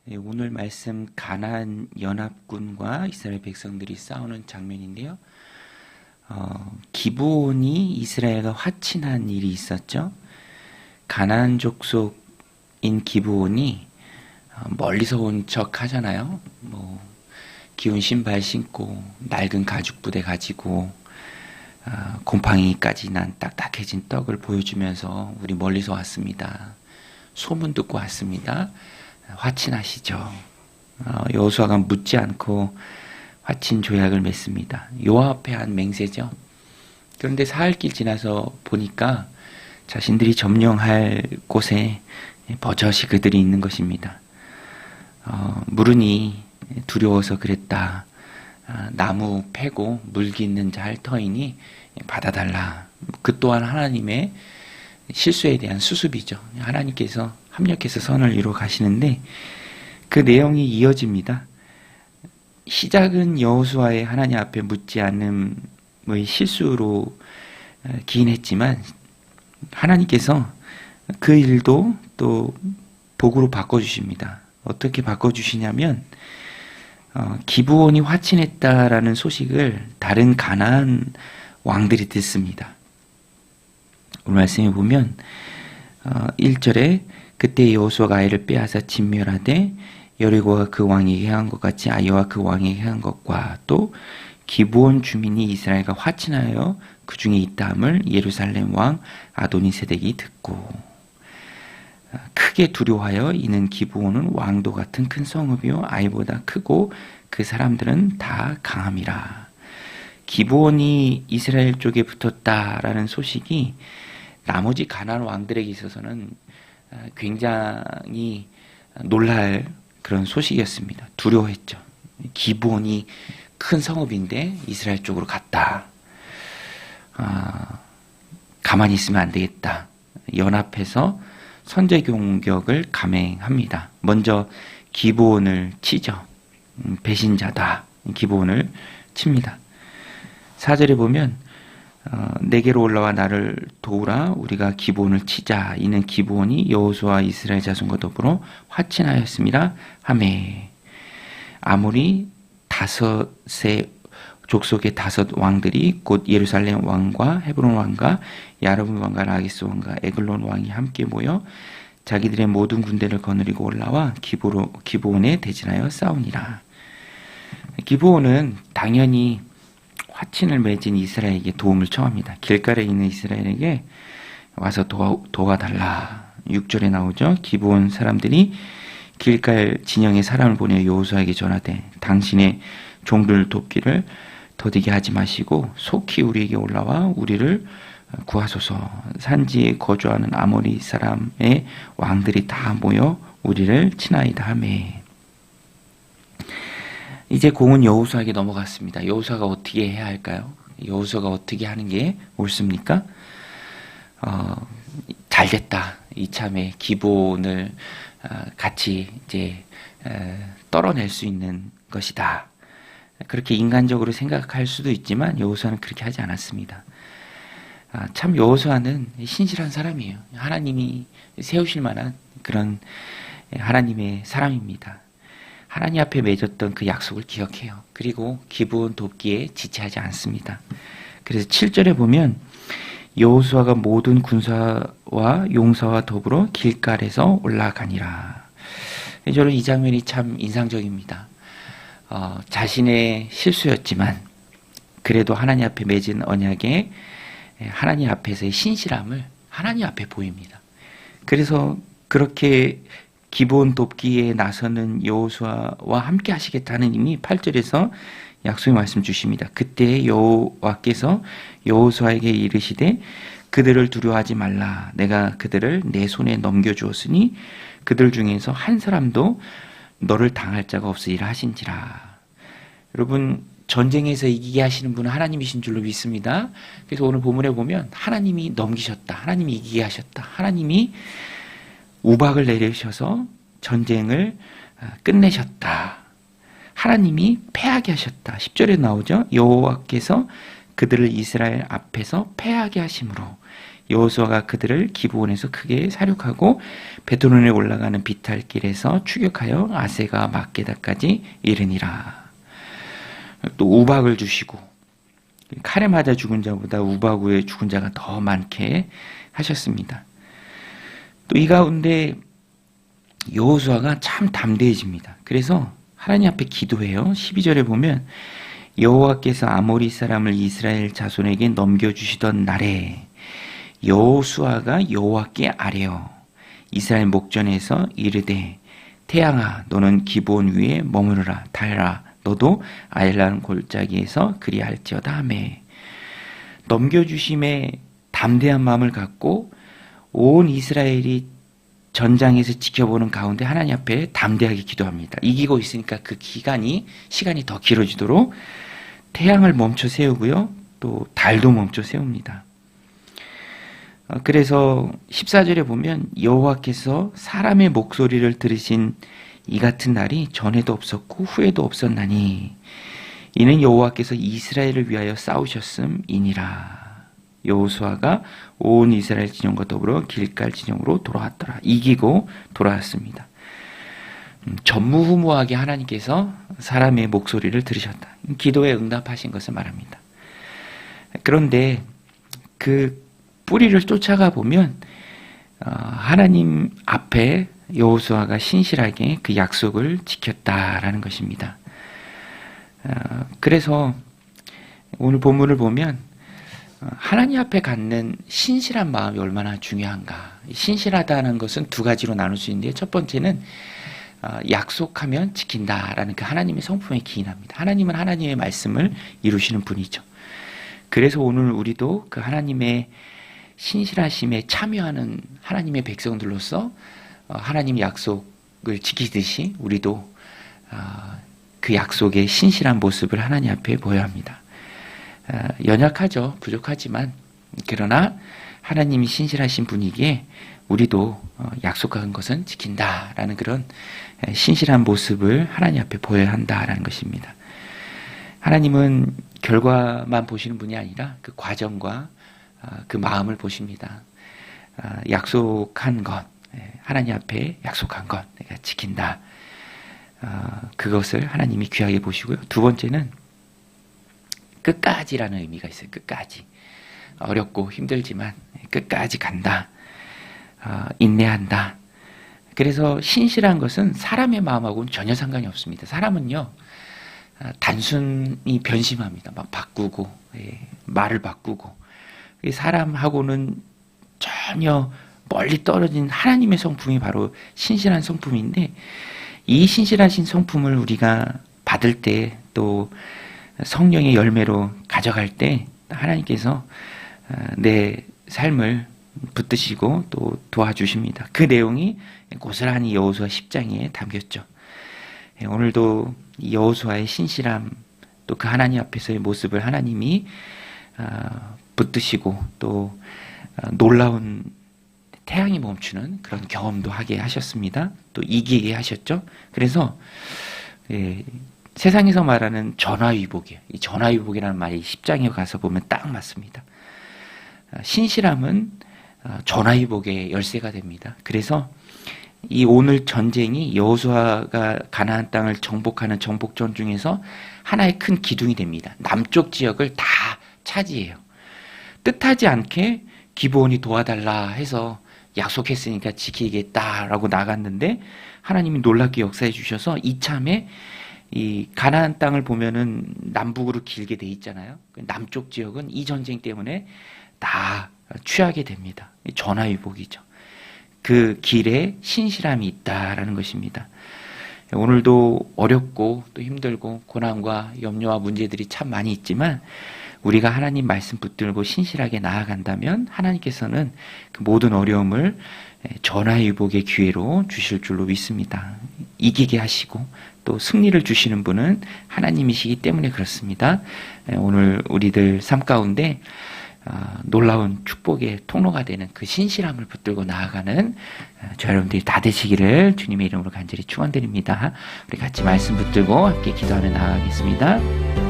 네, 오늘 말씀 가나안 연합군과 이스라엘 백성들이 싸우는 장면인데요. 기브온이 이스라엘과 화친한 일이 있었죠. 가나안 족속인 기브온이 멀리서 온 척 하잖아요. 기운 신발 신고 낡은 가죽 부대 가지고 곰팡이까지 난 딱딱해진 떡을 보여주면서 우리 멀리서 왔습니다. 소문 듣고 왔습니다. 화친하시죠. 여호수아가 묻지 않고 화친 조약을 맺습니다. 여호와 앞에 한 맹세죠. 그런데 사흘길 지나서 보니까 자신들이 점령할 곳에 버젓이 그들이 있는 것입니다. 물으니 두려워서 그랬다. 나무 패고 물기 있는 자 할 터이니 받아달라. 그 또한 하나님의 실수에 대한 수습이죠. 하나님께서 합력해서 선을 이루어 가시는데 그 내용이 이어집니다. 시작은 여호수아의 하나님 앞에 묻지 않음의 실수로 기인했지만 하나님께서 그 일도 또 복으로 바꿔주십니다. 어떻게 바꿔주시냐면 기브온이 화친했다라는 소식을 다른 가나안 왕들이 듣습니다. 오늘 말씀에 보면 1절에 그때 여호수아가 아이를 빼앗아 진멸하되 여리고가 그 왕에게 행한 것 같이 아이와 그 왕에게 행한 것과 또 기브온 주민이 이스라엘과 화친하여 그 중에 있다함을 예루살렘 왕 아도니세덱이 듣고 크게 두려워하여 이는 기브온은 왕도 같은 큰 성읍이요 아이보다 크고 그 사람들은 다 강함이라. 기브온이 이스라엘 쪽에 붙었다라는 소식이 나머지 가나안 왕들에게 있어서는 굉장히 놀랄 그런 소식이었습니다. 두려워했죠. 기브온이 큰 성읍인데 이스라엘 쪽으로 갔다. 가만히 있으면 안 되겠다. 연합해서 선제 공격을 감행합니다. 먼저 기브온을 치죠. 배신자다. 기브온을 칩니다. 4절에 보면 내게로 올라와 나를 도우라. 우리가 기브온을 치자. 이는 기브온이 여호수아 이스라엘 자손과 더불어 화친하였습니다. 하매 아무리 다섯의 족속의 다섯 왕들이 곧 예루살렘 왕과 헤브론 왕과 야르문 왕과 라기스 왕과 에글론 왕이 함께 모여 자기들의 모든 군대를 거느리고 올라와 기브온에 대진하여 싸우니라. 기브온은 당연히 화친을 맺은 이스라엘에게 도움을 청합니다. 길가에 있는 이스라엘에게 와서 도와달라. 6절에 나오죠. 기브온 사람들이 길갈 진영에 사람을 보내 여호수아에게 전하되 당신의 종들 돕기를 더디게 하지 마시고 속히 우리에게 올라와 우리를 구하소서. 산지에 거주하는 아모리 사람의 왕들이 다 모여 우리를 치나이다 하매. 이제 공은 여호수아에게 넘어갔습니다. 여호수아가 어떻게 해야 할까요? 여호수아가 어떻게 하는 게 옳습니까? 잘됐다. 이참에 기브온을 같이 이제 떨어낼 수 있는 것이다. 그렇게 인간적으로 생각할 수도 있지만 여호수아는 그렇게 하지 않았습니다. 참 여호수아는 신실한 사람이에요. 하나님이 세우실 만한 그런 하나님의 사람입니다. 하나님 앞에 맺었던 그 약속을 기억해요. 그리고 기브온 돕기에 지체하지 않습니다. 그래서 7절에 보면 여호수아가 모든 군사와 용사와 더불어 길갈에서 올라가니라. 저는 이 장면이 참 인상적입니다. 자신의 실수였지만 그래도 하나님 앞에 맺은 언약에 하나님 앞에서의 신실함을 하나님 앞에 보입니다. 그래서 그렇게 기브온 돕기에 나서는 여호수아와 함께 하시겠다는 이미 8절에서 약속의 말씀 주십니다. 그때 여호와께서 여호수아에게 이르시되 그들을 두려워하지 말라. 내가 그들을 내 손에 넘겨주었으니 그들 중에서 한 사람도 너를 당할 자가 없으리라 하신지라. 여러분, 전쟁에서 이기게 하시는 분은 하나님이신 줄로 믿습니다. 그래서 오늘 본문에 보면 하나님이 넘기셨다. 하나님이 이기게 하셨다. 하나님이 우박을 내리셔서 전쟁을 끝내셨다. 하나님이 패하게 하셨다. 10절에 나오죠. 여호와께서 그들을 이스라엘 앞에서 패하게 하심으로 여호수아가 그들을 기브온에서 크게 사륙하고 베드론에 올라가는 비탈길에서 추격하여 아세가 막게다까지 이르니라. 또 우박을 주시고 칼에 맞아 죽은 자보다 우박 후에 죽은 자가 더 많게 하셨습니다. 또 이 가운데 여호수아가 참 담대해집니다. 그래서 하나님 앞에 기도해요. 12절에 보면 여호와께서 아모리 사람을 이스라엘 자손에게 넘겨주시던 날에 여호수아가 여호와께 아뢰어 이스라엘 목전에서 이르되 태양아 너는 기브온 위에 머무르라. 달아 너도 아엘란 골짜기에서 그리할지어다 하매 넘겨주심에 담대한 마음을 갖고 온 이스라엘이 전장에서 지켜보는 가운데 하나님 앞에 담대하게 기도합니다. 이기고 있으니까 그 시간이 더 길어지도록 태양을 멈춰 세우고요. 또 달도 멈춰 세웁니다. 그래서 14절에 보면 여호와께서 사람의 목소리를 들으신 이 같은 날이 전에도 없었고 후에도 없었나니 이는 여호와께서 이스라엘을 위하여 싸우셨음이니라. 여호수아가 온 이스라엘 진영과 더불어 길갈 진영으로 돌아왔더라. 이기고 돌아왔습니다. 전무후무하게 하나님께서 사람의 목소리를 들으셨다. 기도에 응답하신 것을 말합니다. 그런데 그 뿌리를 쫓아가 보면 하나님 앞에 여호수아가 신실하게 그 약속을 지켰다라는 것입니다. 그래서 오늘 본문을 보면 하나님 앞에 갖는 신실한 마음이 얼마나 중요한가. 신실하다는 것은 두 가지로 나눌 수 있는데 첫 번째는 약속하면 지킨다라는 그 하나님의 성품에 기인합니다. 하나님은 하나님의 말씀을 이루시는 분이죠. 그래서 오늘 우리도 그 하나님의 신실하심에 참여하는 하나님의 백성들로서 하나님의 약속을 지키듯이 우리도 그 약속의 신실한 모습을 하나님 앞에 보여야 합니다. 연약하죠. 부족하지만 그러나 하나님이 신실하신 분이기에 우리도 약속한 것은 지킨다라는 그런 신실한 모습을 하나님 앞에 보여야 한다라는 것입니다. 하나님은 결과만 보시는 분이 아니라 그 과정과 그 마음을 보십니다. 약속한 것, 하나님 앞에 약속한 것 내가 지킨다. 그것을 하나님이 귀하게 보시고요. 두 번째는 끝까지라는 의미가 있어요. 끝까지. 어렵고 힘들지만 끝까지 간다. 인내한다. 그래서 신실한 것은 사람의 마음하고는 전혀 상관이 없습니다. 사람은요, 단순히 변심합니다. 막 바꾸고, 말을 바꾸고. 사람하고는 전혀 멀리 떨어진 하나님의 성품이 바로 신실한 성품인데, 이 신실하신 성품을 우리가 받을 때, 또 성령의 열매로 가져갈 때, 하나님께서 내 삶을 붙드시고 또 도와주십니다. 그 내용이 고스란히 여호수아 10장에 담겼죠. 오늘도 여호수아의 신실함, 또 그 하나님 앞에서의 모습을 하나님이 붙드시고 또 놀라운 태양이 멈추는 그런 경험도 하게 하셨습니다. 또 이기게 하셨죠. 그래서 세상에서 말하는 전화위복이에요. 이 전화위복이라는 말이 10장에 가서 보면 딱 맞습니다. 신실함은 전화위복의 열쇠가 됩니다. 그래서 이 오늘 전쟁이 여호수아가 가나안 땅을 정복하는 정복전 중에서 하나의 큰 기둥이 됩니다. 남쪽 지역을 다 차지해요. 뜻하지 않게 기브온이 도와달라 해서 약속했으니까 지키겠다라고 나갔는데 하나님이 놀랍게 역사해 주셔서 이참에 이 가나안 땅을 보면은 남북으로 길게 돼 있잖아요. 남쪽 지역은 이 전쟁 때문에 다 취하게 됩니다. 전화위복이죠. 그 길에 신실함이 있다라는 것입니다. 오늘도 어렵고 또 힘들고 고난과 염려와 문제들이 참 많이 있지만 우리가 하나님 말씀 붙들고 신실하게 나아간다면 하나님께서는 그 모든 어려움을 전화위복의 기회로 주실 줄로 믿습니다. 이기게 하시고 또 승리를 주시는 분은 하나님이시기 때문에 그렇습니다. 오늘 우리들 삶 가운데 놀라운 축복의 통로가 되는 그 신실함을 붙들고 나아가는 저 여러분들이 다 되시기를 주님의 이름으로 간절히 축원드립니다. 우리 같이 말씀 붙들고 함께 기도하며 나아가겠습니다.